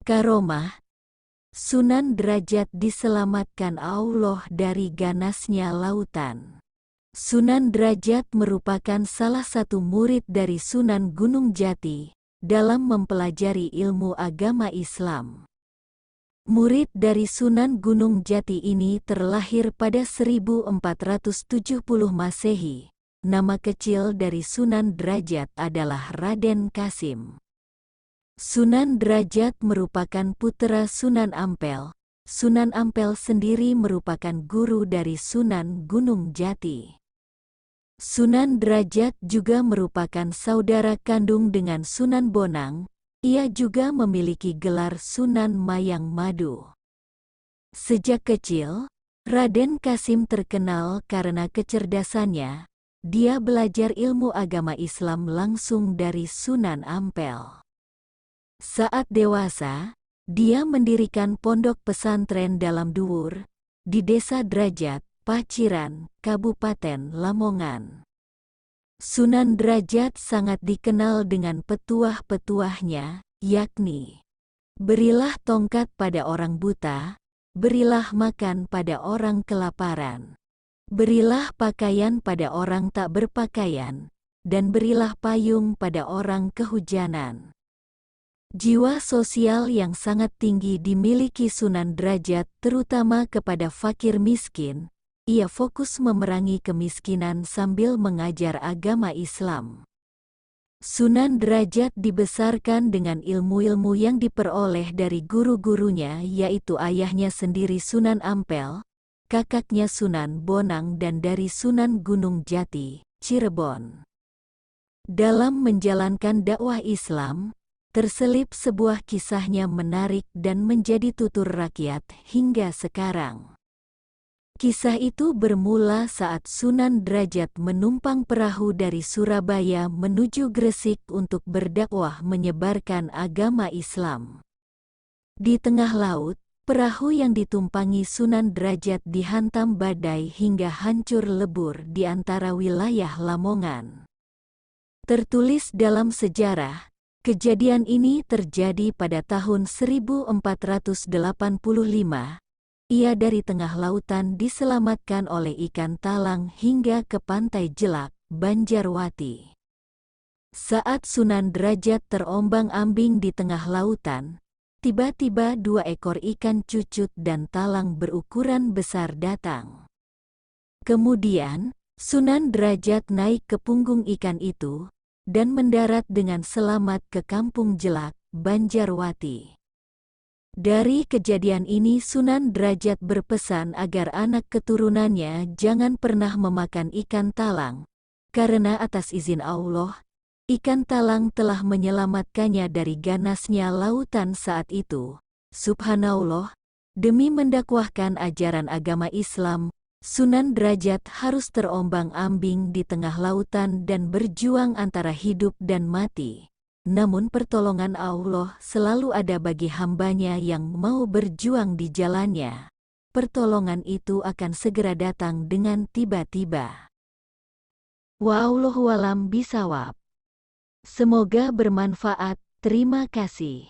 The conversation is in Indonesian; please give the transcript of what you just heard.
Karomah, Sunan Derajat diselamatkan Allah dari ganasnya lautan. Sunan Derajat merupakan salah satu murid dari Sunan Gunung Jati dalam mempelajari ilmu agama Islam. Murid dari Sunan Gunung Jati ini terlahir pada 1470 Masehi. Nama kecil dari Sunan Derajat adalah Raden Kasim. Sunan Derajat merupakan putra Sunan Ampel. Sunan Ampel sendiri merupakan guru dari Sunan Gunung Jati. Sunan Derajat juga merupakan saudara kandung dengan Sunan Bonang. Ia juga memiliki gelar Sunan Mayang Madu. Sejak kecil, Raden Kasim terkenal karena kecerdasannya. Dia belajar ilmu agama Islam langsung dari Sunan Ampel. Saat dewasa, dia mendirikan pondok pesantren dalam Duwur di Desa Derajat, Paciran, Kabupaten Lamongan. Sunan Derajat sangat dikenal dengan petuah-petuahnya, yakni berilah tongkat pada orang buta, berilah makan pada orang kelaparan, berilah pakaian pada orang tak berpakaian, dan berilah payung pada orang kehujanan. Jiwa sosial yang sangat tinggi dimiliki Sunan Derajat terutama kepada fakir miskin. Ia fokus memerangi kemiskinan sambil mengajar agama Islam. Sunan Derajat dibesarkan dengan ilmu-ilmu yang diperoleh dari guru-gurunya yaitu ayahnya sendiri Sunan Ampel, kakaknya Sunan Bonang dan dari Sunan Gunung Jati, Cirebon. Dalam menjalankan dakwah Islam, terselip sebuah kisahnya menarik dan menjadi tutur rakyat hingga sekarang. Kisah itu bermula saat Sunan Derajat menumpang perahu dari Surabaya menuju Gresik untuk berdakwah menyebarkan agama Islam. Di tengah laut, perahu yang ditumpangi Sunan Derajat dihantam badai hingga hancur lebur di antara wilayah Lamongan. Tertulis dalam sejarah, kejadian ini terjadi pada tahun 1485. Ia dari tengah lautan diselamatkan oleh ikan talang hingga ke pantai Jelak, Banjarwati. Saat Sunan Derajat terombang-ambing di tengah lautan, tiba-tiba 2 ekor ikan cucut dan talang berukuran besar datang. Kemudian, Sunan Derajat naik ke punggung ikan itu dan mendarat dengan selamat ke Kampung Jelak, Banjarwati. Dari kejadian ini Sunan Derajat berpesan agar anak keturunannya jangan pernah memakan ikan talang, karena atas izin Allah, ikan talang telah menyelamatkannya dari ganasnya lautan saat itu. Subhanallah, demi mendakwahkan ajaran agama Islam, Sunan Derajat harus terombang-ambing di tengah lautan dan berjuang antara hidup dan mati. Namun pertolongan Allah selalu ada bagi hambanya yang mau berjuang di jalannya. Pertolongan itu akan segera datang dengan tiba-tiba. Wallahu a'lam bishawab. Semoga bermanfaat. Terima kasih.